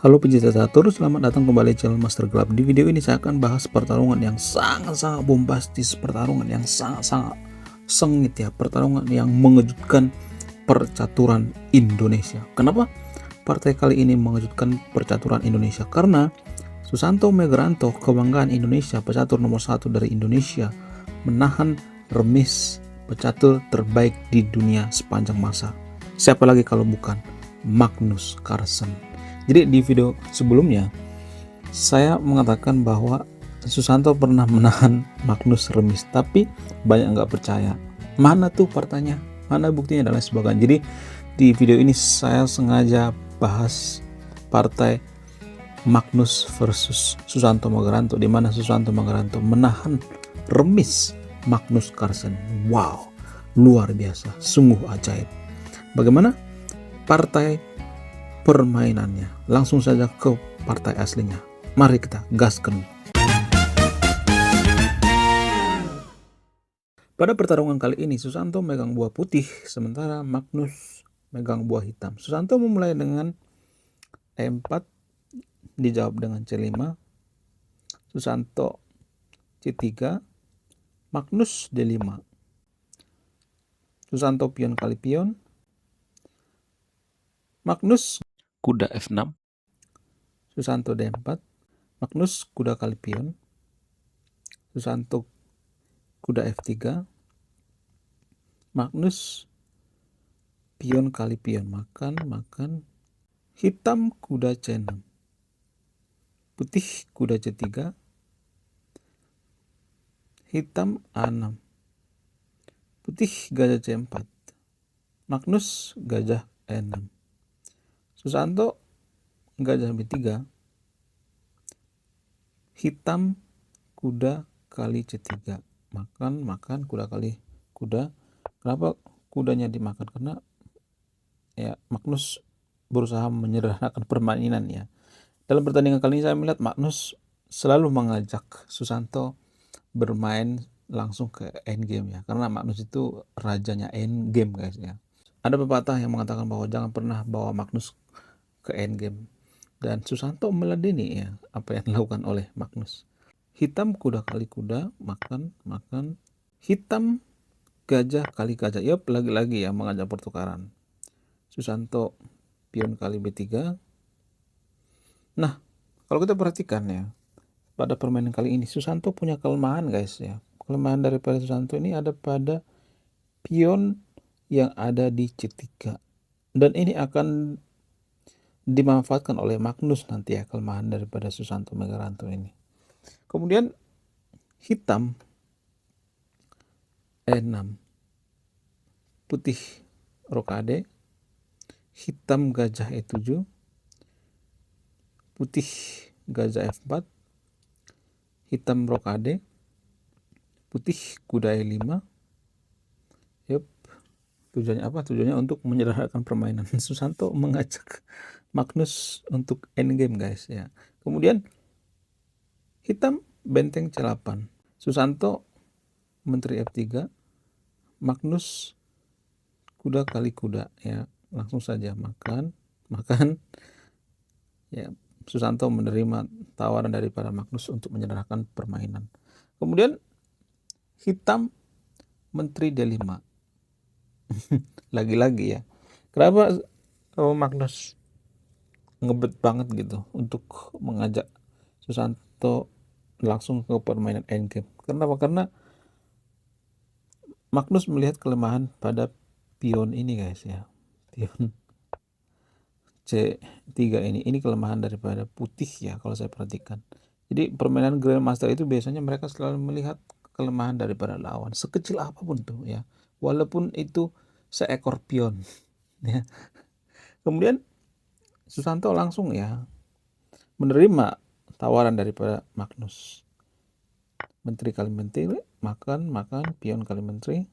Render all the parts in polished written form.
Halo pecinta catur, selamat datang kembali di channel Master Club. Di video ini saya akan bahas pertarungan yang sangat-sangat bombastis, pertarungan yang sangat-sangat sengit ya, pertarungan yang mengejutkan percaturan Indonesia. Kenapa partai kali ini mengejutkan percaturan Indonesia? Karena Susanto Megranto, kebanggaan Indonesia, pecatur nomor 1 dari Indonesia, menahan remis pecatur terbaik di dunia sepanjang masa. Siapa lagi kalau bukan Magnus Carlsen. Jadi di video sebelumnya saya mengatakan bahwa Susanto pernah menahan Magnus remis, tapi banyak nggak percaya. Mana tuh partainya? Mana buktinya dan lain sebagainya. Jadi di video ini saya sengaja bahas partai Magnus versus Susanto Megranto, di mana Susanto Megranto menahan remis Magnus Carlsen. Wow, luar biasa, sungguh ajaib. Bagaimana partai permainannya? Langsung saja ke partai aslinya. Mari kita gaskan. Pada pertarungan kali ini Susanto megang buah putih, sementara Magnus megang buah hitam. Susanto memulai dengan E4, dijawab dengan C5. Susanto C3, Magnus D5. Susanto pion kali pion, Magnus kuda F6. Susanto D4, Magnus kuda kali pion, Susanto kuda F3, Magnus pion kali pion, makan, hitam kuda C6, putih kuda C3, hitam A6, putih gajah C4, Magnus gajah E6, Susanto gajah B3, hitam kuda kali C3, makan kuda kali kuda. Kenapa kudanya dimakan? Karena ya Magnus berusaha menyederhanakan permainan ya. Dalam pertandingan kali ini saya melihat Magnus selalu mengajak Susanto bermain langsung ke endgame ya, karena Magnus itu rajanya endgame guys ya. Ada pepatah yang mengatakan bahwa jangan pernah bawa Magnus ke endgame, dan Susanto meladeni ya apa yang dilakukan oleh Magnus. Hitam kuda kali kuda, makan, hitam gajah kali gajah. Yup, lagi-lagi ya mengajak pertukaran. Susanto pion kali B3. Nah, kalau kita perhatikan ya, pada permainan kali ini Susanto punya kelemahan guys ya. Kelemahan daripada Susanto ini ada pada pion yang ada di C3. Dan ini akan dimanfaatkan oleh Magnus nanti ya, kelemahan daripada Susanto Megranto ini. Kemudian hitam E6, putih rokade, hitam gajah E7, putih gajah F4, hitam rokade, putih kuda E5. Yup, tujuannya apa? Tujuannya untuk menyederhanakan permainan. Susanto mengajak Magnus untuk endgame guys ya. Kemudian hitam benteng C8, Susanto menteri F3, Magnus kuda kali kuda ya. Langsung saja makan ya. Susanto menerima tawaran daripada Magnus untuk menyederhanakan permainan. Kemudian hitam menteri D5. Lagi-lagi ya, kenapa Magnus ngebet banget gitu untuk mengajak Susanto langsung ke permainan endgame? Kenapa? Karena Magnus melihat kelemahan pada pion ini guys ya, pion C3 ini kelemahan daripada putih ya kalau saya perhatikan. Jadi permainan Grandmaster itu biasanya mereka selalu melihat kelemahan daripada lawan sekecil apapun tuh ya, walaupun itu seekor pion ya. Kemudian Susanto langsung ya menerima tawaran daripada Magnus. Menteri kali menteri, makan, pion kali menteri.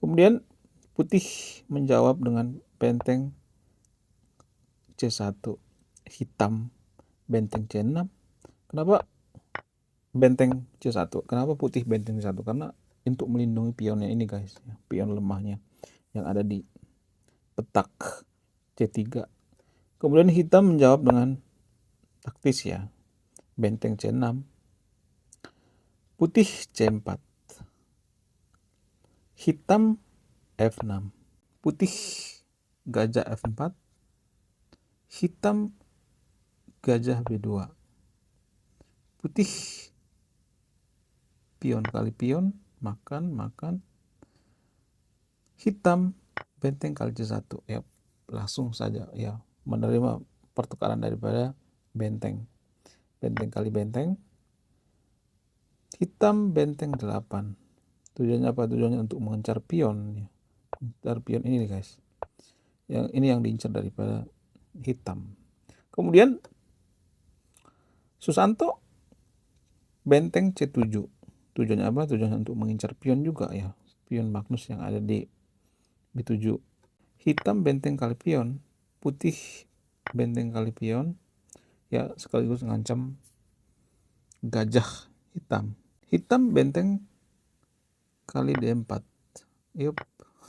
Kemudian putih menjawab dengan benteng C1, hitam benteng C6. Kenapa benteng C1? Kenapa putih benteng C1? Karena untuk melindungi pionnya ini guys, pion lemahnya yang ada di petak C3. Kemudian hitam menjawab dengan taktis ya, benteng C6, putih C4, hitam F6, putih gajah F4, hitam gajah B2, putih pion kali pion, makan, hitam benteng kali C1 ya, langsung saja ya menerima pertukaran daripada benteng kali benteng, hitam benteng 8. Tujuannya apa? Tujuannya untuk mengincar pion ya. Mengincar pion ini nih guys, yang ini yang diincar daripada hitam. Kemudian Susanto benteng C7. Tujuannya apa? Tujuannya untuk mengincar pion juga ya, pion Magnus yang ada di B7. Hitam benteng kali pion, putih benteng kali pion ya, sekaligus mengancam gajah hitam. Hitam benteng kali D4. Yup,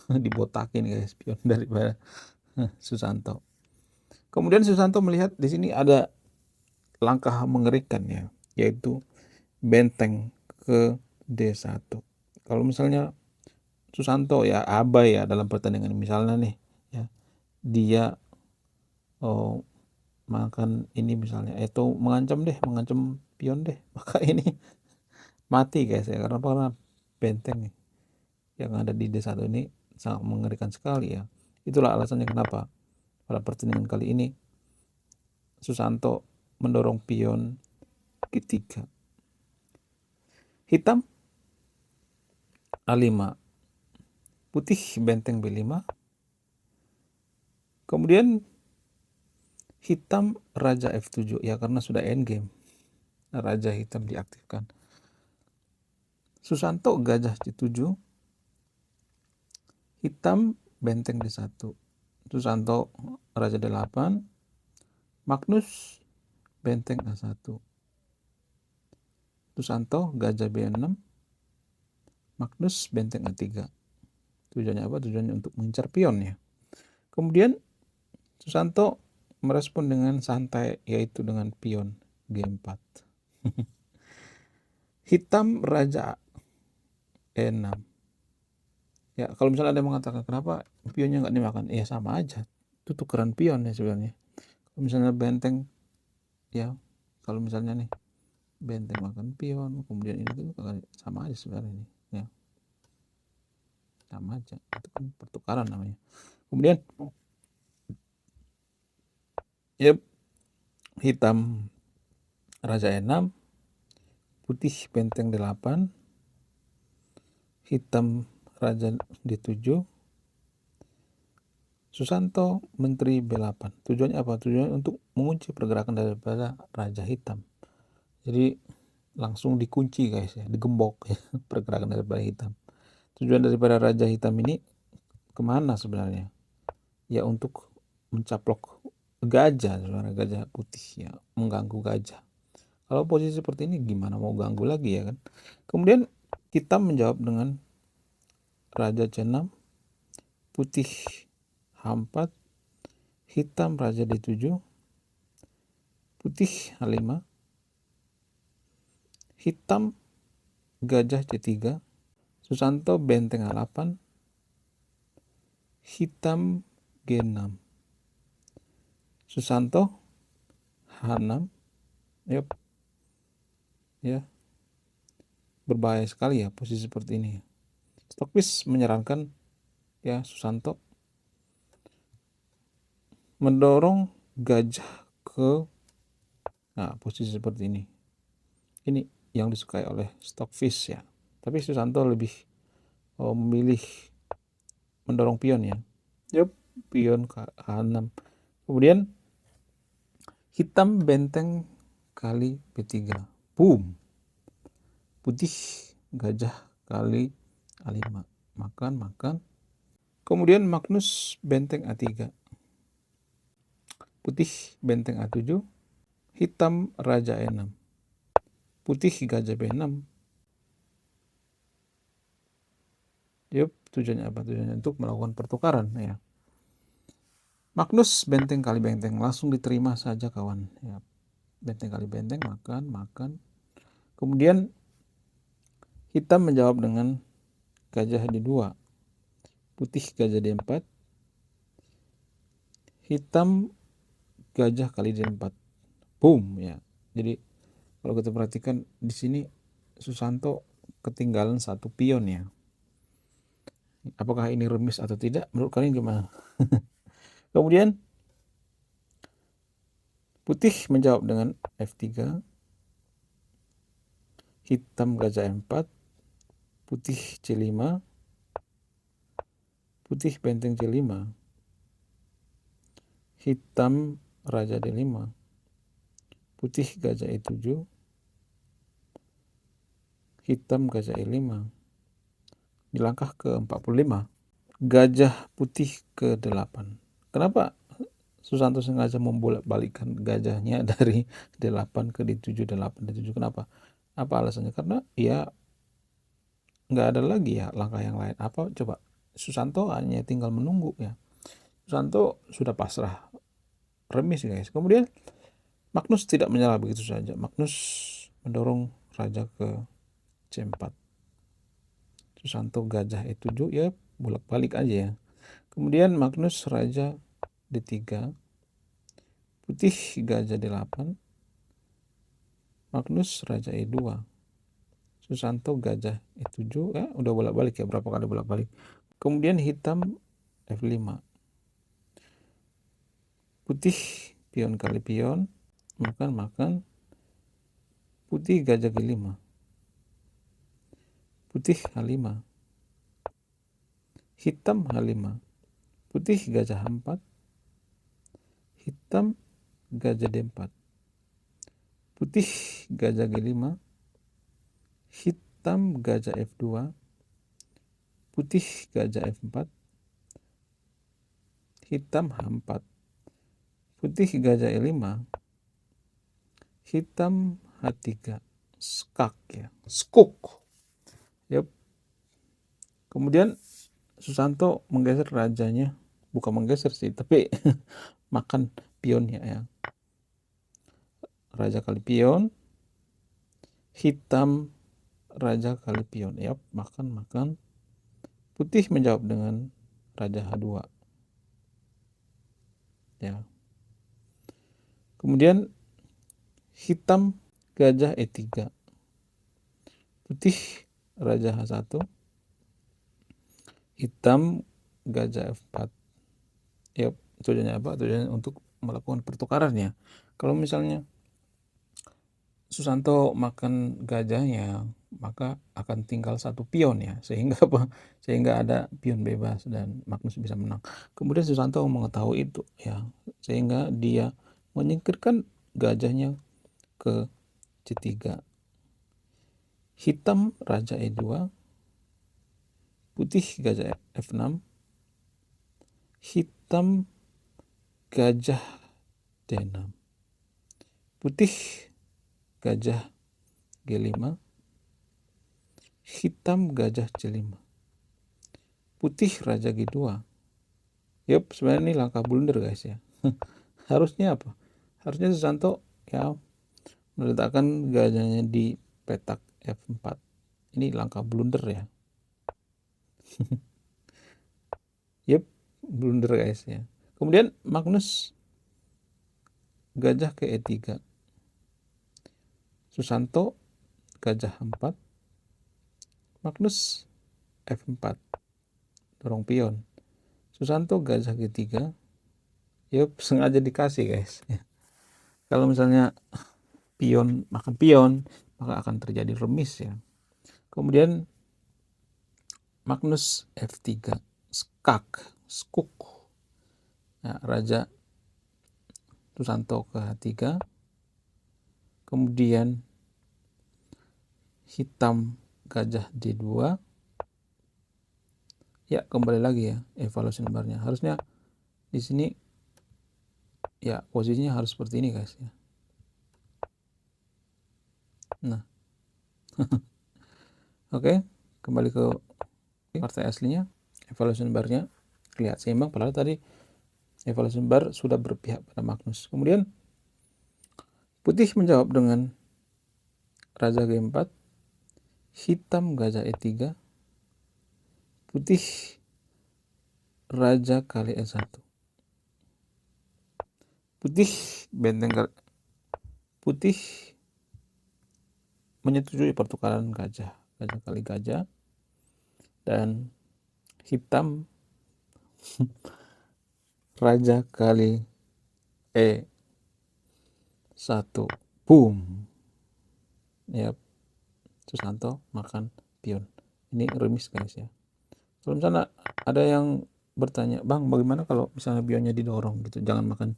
dibotakin guys pion daripada Susanto. Kemudian Susanto melihat di sini ada langkah mengerikan ya, yaitu benteng ke D1. Kalau misalnya Susanto ya abai ya dalam pertandingan misalnya nih ya, dia makan ini misalnya, itu mengancam pion deh, maka ini mati guys ya, karena benteng nih yang ada di D1 ini sangat mengerikan sekali ya. Itulah alasannya kenapa pada pertandingan kali ini Susanto mendorong pion G3. Hitam A5, putih benteng B5. Kemudian hitam raja F7 ya, karena sudah endgame, raja hitam diaktifkan. Susanto gajah C7, hitam benteng D1. Susanto raja D8, Magnus benteng A1. Susanto gajah B6, Magnus benteng A3. Tujuannya apa? Tujuannya untuk mengincar pion ya. Kemudian Susanto merespon dengan santai, yaitu dengan pion G4. Hitam raja E6. Ya, kalau misalnya ada yang mengatakan kenapa pionnya nggak dimakan, ya sama aja, itu tukeran pion ya sebenarnya. Kalau misalnya benteng ya, kalau misalnya nih benteng makan pion, kemudian ini tuh sama aja sebenarnya ini ya, sama aja, itu kan pertukaran namanya. Kemudian ya, hitam raja E6, putih benteng D8, hitam raja D7, Susanto menteri B8. Tujuannya apa? Tujuannya untuk mengunci pergerakan daripada raja hitam. Jadi langsung dikunci guys ya, digembok ya, pergerakan daripada hitam. Tujuan daripada raja hitam ini kemana sebenarnya? Ya untuk mencaplok gajah, suara gajah putih ya, mengganggu gajah. Kalau posisi seperti ini gimana mau ganggu lagi ya kan? Kemudian hitam menjawab dengan raja C6, putih H4, hitam raja D7, putih H5, hitam gajah C3, Susanto benteng A8, hitam G6, Susanto H6. Yep. Ya, berbahaya sekali ya posisi seperti ini. Stockfish menyarankan ya Susanto mendorong gajah ke posisi seperti ini. Ini yang disukai oleh Stockfish ya. Tapi Susanto lebih memilih mendorong pion ya. Yep, pion H6. Kemudian hitam benteng kali B3. Boom. Putih gajah kali A5. Makan. Kemudian Magnus benteng A3. Putih benteng A7. Hitam raja E6. Putih gajah B6. Yup, tujuannya apa? Tujuannya untuk melakukan pertukaran ya. Magnus benteng kali benteng, langsung diterima saja kawan. Ya, benteng kali benteng, makan. Kemudian hitam menjawab dengan gajah D2, putih gajah D4, hitam gajah kali D4. Boom ya. Jadi kalau kita perhatikan di sini Susanto ketinggalan satu pion ya. Apakah ini remis atau tidak? Menurut kalian gimana? Kemudian putih menjawab dengan F3, hitam gajah M4, putih C5, putih benteng C5, hitam raja D5, putih gajah E7, hitam gajah E5. Di langkah ke-45, gajah putih ke-8. Kenapa Susanto sengaja membolak-balikkan gajahnya dari D8 ke D7, D8, D7? Kenapa? Apa alasannya? Karena ya nggak ada lagi ya langkah yang lain. Apa coba? Susanto hanya tinggal menunggu ya. Susanto sudah pasrah, remis guys. Kemudian Magnus tidak menyerah begitu saja. Magnus mendorong raja ke C4. Susanto gajah E7 ya bolak-balik aja ya. Kemudian Magnus raja D3, putih gajah D8, Magnus raja E2, Susanto gajah E7 ya udah bolak-balik ya, berapa kali bolak-balik. Kemudian hitam F5, putih pion kali pion, makan, putih gajah G5, putih H5, hitam H5, putih gajah H4, hitam gajah D4, putih gajah G5, hitam gajah F2, putih gajah F4, hitam H4, putih gajah E5, hitam H3, skak ya, skuk. Yep. Kemudian Susanto menggeser rajanya, bukan menggeser sih, tapi makan pionnya ya. Raja kali pion, hitam raja kali pion. Yap, makan. Putih menjawab dengan raja H2. Ya. Kemudian hitam gajah E3. Putih raja H1. Hitam gajah F4. Yap, tujuannya apa? Tujuannya untuk melakukan pertukaran ya. Kalau misalnya Susanto makan gajahnya, maka akan tinggal satu pion ya, sehingga apa? Sehingga ada pion bebas dan Magnus bisa menang. Kemudian Susanto mengetahui itu ya, sehingga dia menyingkirkan gajahnya ke C3. Hitam raja E2, putih gajah F6, hitam gajah D6, putih gajah G5, hitam gajah C5, putih raja G2. Yup, sebenarnya ini langkah blunder guys ya. Harusnya apa? Harusnya Susanto ya meletakkan gajahnya di petak F4. Ini langkah blunder ya. Yup, blunder guys ya. Kemudian Magnus gajah ke E3. Susanto gajah 4. Magnus F4. Dorong pion. Susanto gajah G3. Yup, sengaja dikasih guys. Kalau misalnya pion makan pion, maka akan terjadi remis ya. Kemudian Magnus F3, skuk. Nah, raja Susanto ke H3. Kemudian hitam gajah D2. Ya, kembali lagi ya evaluasi barnya. Harusnya di sini ya posisinya harus seperti ini guys ya. Nah. Oke, kembali ke partai aslinya. Evaluation barnya lihat seimbang, padahal tadi Evaluasi bar sudah berpihak pada Magnus. Kemudian putih menjawab dengan Raja G4, hitam Gajah E3, putih Raja kali E1. Putih putih menyetujui pertukaran gajah kali gajah, dan hitam Raja kali E1. Boom. Ya, Susanto makan pion. Ini remis guys ya. Kalau misalnya ada yang bertanya, bang bagaimana kalau misalnya pionnya didorong gitu, jangan makan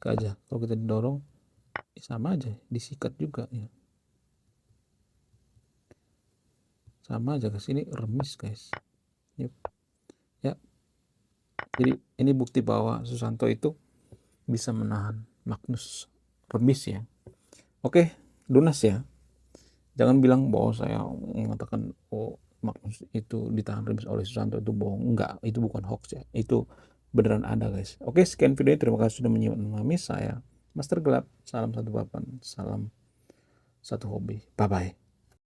gajah. Kalau kita didorong sama aja, disikat juga ya, sama aja guys. Ini remis guys. Yep. Ya, jadi ini bukti bahwa Susanto itu bisa menahan Magnus remis ya. Oke, lunas ya. Jangan bilang bahwa saya mengatakan Magnus itu ditahan remis oleh Susanto itu bohong. Enggak, itu bukan hoax ya. Itu beneran ada guys. Oke, sekian video ini. Terima kasih sudah menyimak memahami. Saya Master Gelap. Salam satu papan, salam satu hobi. Bye bye.